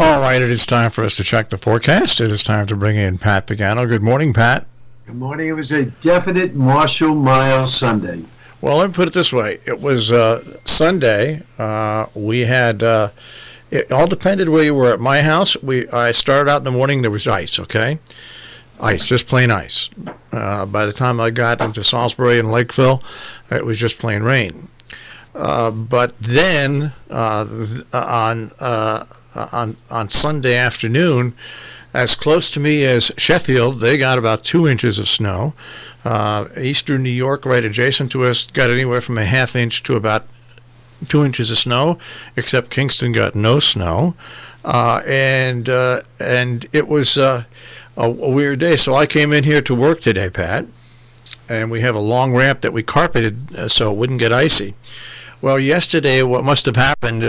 All right, it is time for us to check the forecast. It is time to bring in Pat Pagano. Good morning, Pat. Good morning. It was a definite Marshall Miles Sunday. Well, let me put it this way. It was Sunday. We had, it all depended where you were. At my house, I started out in the morning, there was ice, okay? Ice, just plain ice. By the time I got into Salisbury and Lakeville, it was just plain rain. But then on Sunday afternoon, as close to me as Sheffield, they got about 2 inches of snow. Eastern New York, right adjacent to us, got anywhere from a half inch to about 2 inches of snow, except Kingston got no snow. And it was a weird day. So I came in here to work today, Pat, and we have a long ramp that we carpeted so it wouldn't get icy. Well, yesterday, what must have happened,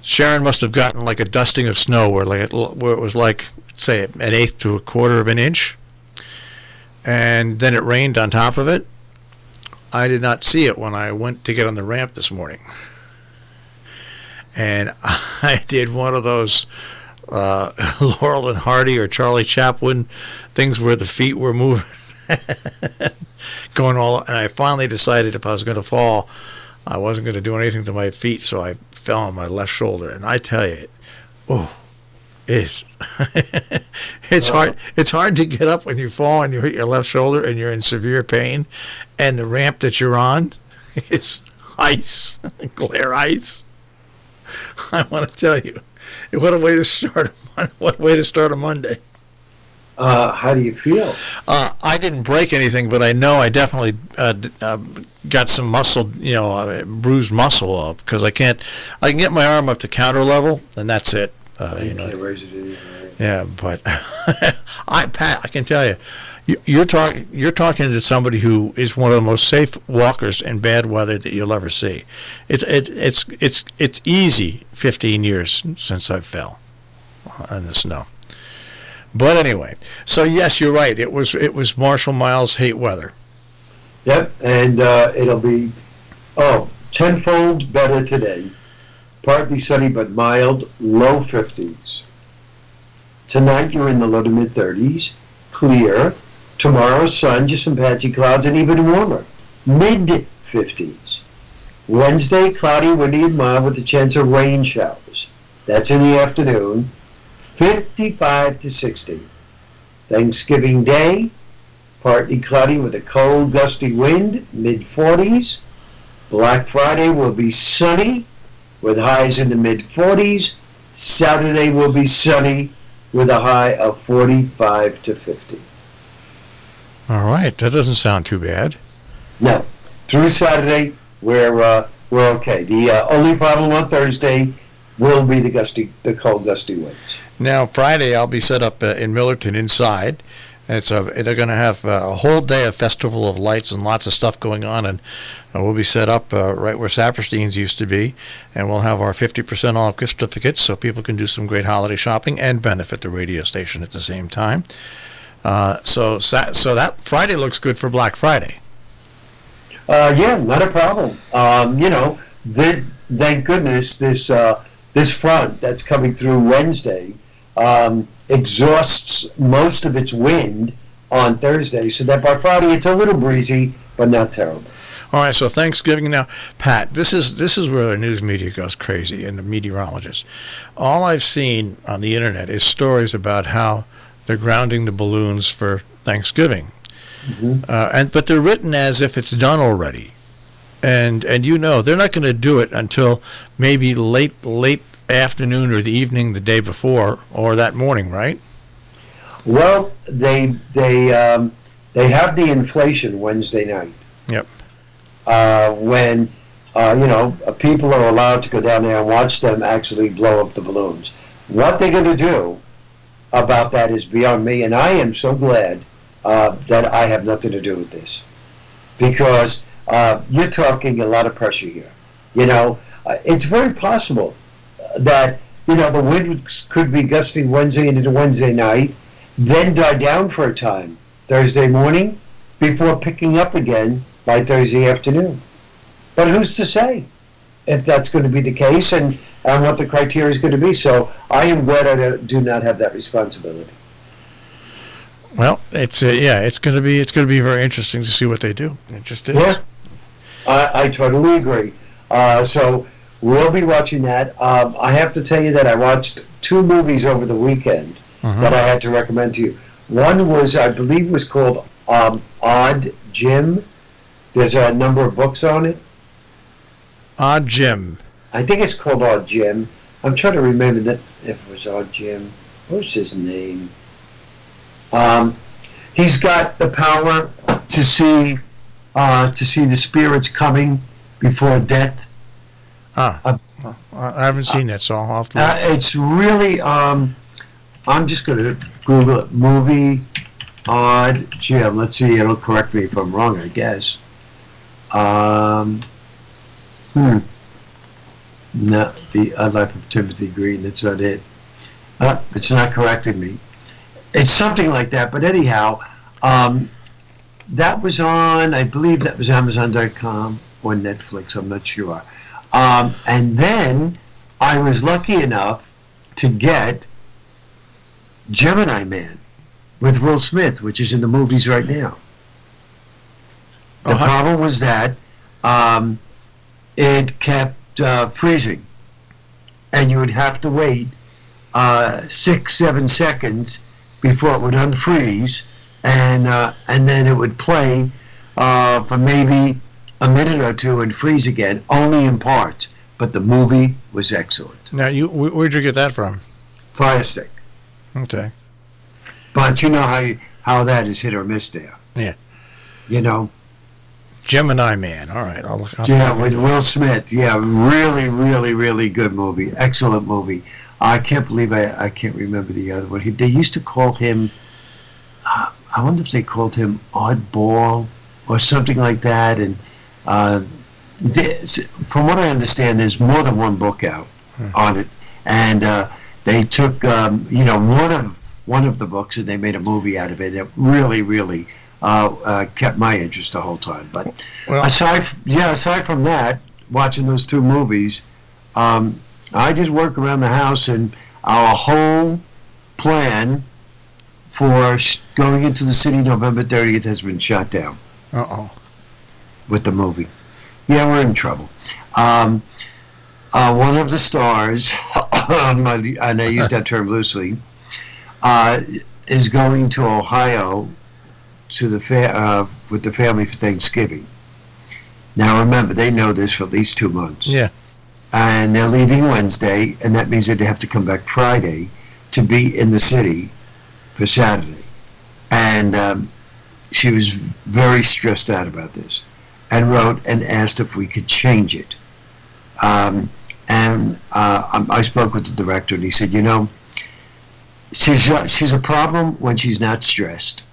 Sharon must have gotten like a dusting of snow where it was like, say, an eighth to a quarter of an inch. And then it rained on top of it. I did not see it when I went to get on the ramp this morning. And I did one of those Laurel and Hardy or Charlie Chaplin things where the feet were moving, going all, and I finally decided if I was going to fall, I wasn't going to do anything to my feet, so I fell on my left shoulder. And I tell you, it's hard. It's hard to get up when you fall and you hit your left shoulder and you're in severe pain, and the ramp that you're on is ice, glare ice. I want to tell you, what a way to start. What a way to start a Monday. How do you feel? I didn't break anything, but I know I definitely got some muscle, bruised muscle because I can get my arm up to counter level, and that's it. Can't raise it anymore. Yeah, but Pat, I can tell you, you're talking to somebody who is one of the most safe walkers in bad weather that you'll ever see. It's easy 15 years since I fell in the snow. But anyway, so yes, you're right. It was Marshall Miles hate weather. Yep, and it'll be tenfold better today. Partly sunny but mild, low 50s. Tonight you're in the low to mid 30s, clear. Tomorrow sun, just some patchy clouds, and even warmer, mid 50s. Wednesday cloudy, windy, and mild with a chance of rain showers. That's in the afternoon. 55 to 60. Thanksgiving Day, partly cloudy with a cold, gusty wind, mid-40s. Black Friday will be sunny with highs in the mid-40s. Saturday will be sunny with a high of 45 to 50. All right, that doesn't sound too bad. No, through Saturday we're okay. The only problem on Thursday will be the cold, gusty winds. Now, Friday, I'll be set up in Millerton inside. They're going to have a whole day of Festival of Lights and lots of stuff going on, and we'll be set up right where Saperstein's used to be, and we'll have our 50% off gift certificates so people can do some great holiday shopping and benefit the radio station at the same time. So that Friday looks good for Black Friday. Yeah, not a problem. Thank goodness this front that's coming through Wednesday exhausts most of its wind on Thursday, so that by Friday it's a little breezy, but not terrible. All right, so Thanksgiving now. Pat, this is where the news media goes crazy and the meteorologists. All I've seen on the internet is stories about how they're grounding the balloons for Thanksgiving. Mm-hmm. But they're written as if it's done already. And they're not going to do it until maybe late afternoon or the evening the day before or that morning, right? Well, they have the inflation Wednesday night. Yep. When people are allowed to go down there and watch them actually blow up the balloons. What they're going to do about that is beyond me, and I am so glad that I have nothing to do with this, because you're talking a lot of pressure here. It's very possible that the wind could be gusting Wednesday into Wednesday night, then die down for a time Thursday morning before picking up again by Thursday afternoon. But who's to say if that's going to be the case? And on what the criteria is going to be. So I am glad I do not have that responsibility. Well, it's going to be very interesting to see what they do. It just is. Yeah, I totally agree. So we'll be watching that. I have to tell you that I watched 2 movies over the weekend that I had to recommend to you. One was, I believe, was called Odd Jim. There's a number of books on it. Odd Jim. I think it's called Odd Jim. I'm trying to remember that if it was Odd Jim. What's his name? He's got the power to see the spirits coming before death. I haven't seen that, so I'll have to. It's really. I'm just going to Google it. Movie Odd Jim. Let's see. It'll correct me if I'm wrong, I guess. No, The Life of Timothy Green. That's not it. It's not correcting me. It's something like that. But anyhow, that was on, I believe that was Amazon.com or Netflix. I'm not sure. And then I was lucky enough to get Gemini Man with Will Smith, which is in the movies right now. The problem was that it kept freezing, and you would have to wait 6-7 seconds before it would unfreeze, and then it would play for maybe a minute or two and freeze again, only in parts. But the movie was excellent. Now, where'd you get that from? Fire Stick. Okay. But you know how that is hit or miss there. Yeah. You know. Gemini Man. All right. I'll with Will Smith. Yeah, really, really, really good movie. Excellent movie. I can't believe I can't remember the other one. They used to call him, I wonder if they called him Oddball or something like that. And from what I understand, there's more than one book out on it. And they took, one of the books and they made a movie out of it. It really, really kept my interest the whole time. But aside from that, watching those 2 movies, I did work around the house, and our whole plan for going into the city November 30th has been shot down. With the movie. Yeah, we're in trouble. One of the stars, and I use that term loosely, is going to Ohio to with the family for Thanksgiving. Now remember, they know this for at least 2 months. Yeah. And they're leaving Wednesday, and that means they'd have to come back Friday to be in the city for Saturday. And she was very stressed out about this, and wrote and asked if we could change it. I spoke with the director, and he said, she's a problem when she's not stressed,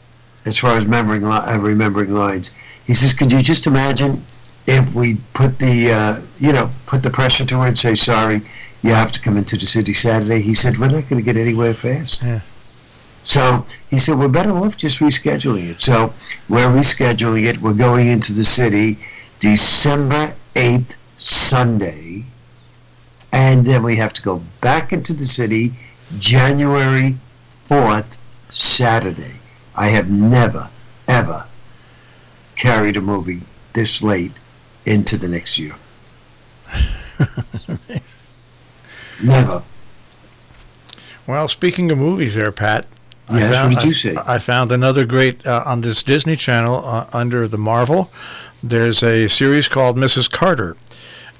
as far as remembering lines. He says, could you just imagine if we put the pressure to her and say, sorry, you have to come into the city Saturday? He said, we're not going to get anywhere fast. Yeah. So he said, we're better off just rescheduling it. So we're rescheduling it. We're going into the city December 8th, Sunday. And then we have to go back into the city January 4th, Saturday. I have never, ever carried a movie this late into the next year. Never. Well, speaking of movies there, Pat. Yes, what did you say? I found another great, on this Disney Channel, under the Marvel, there's a series called Mrs. Carter.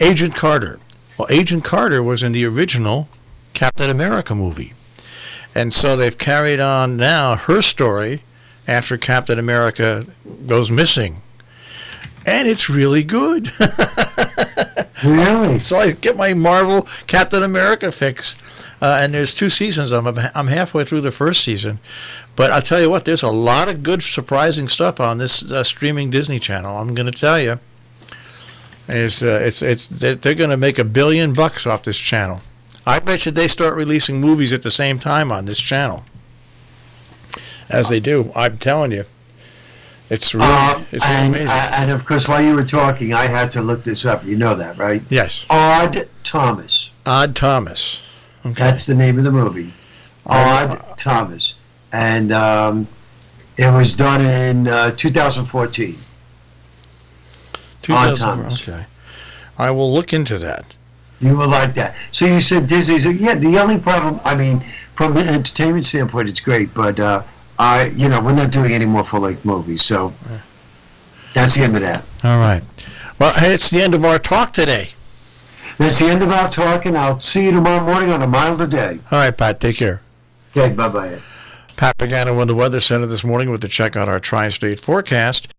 Agent Carter. Well, Agent Carter was in the original Captain America movie. And so they've carried on now her story after Captain America goes missing. And it's really good. Really? So I get my Marvel Captain America fix. And there's 2 seasons. I'm halfway through the first season. But I'll tell you what, there's a lot of good, surprising stuff on this streaming Disney Channel. I'm going to tell you. They're going to make $1 billion off this channel. I bet you they start releasing movies at the same time on this channel. As they do. I'm telling you. It's really amazing. And of course, while you were talking, I had to look this up. You know that, right? Yes. Odd Thomas. Odd Thomas. Okay. That's the name of the movie. Odd Thomas. And it was done in 2014. Odd Thomas. Okay. I will look into that. You will like that. So you said Disney's, yeah, the only problem, I mean, from an entertainment standpoint, it's great, but we're not doing any more full-length movies, so that's the end of that. All right. Well, hey, it's the end of our talk today. That's the end of our talk, and I'll see you tomorrow morning on a milder day. All right, Pat, take care. Okay, bye-bye. Pat Pagano in the Weather Center this morning with a check on our tri-state forecast.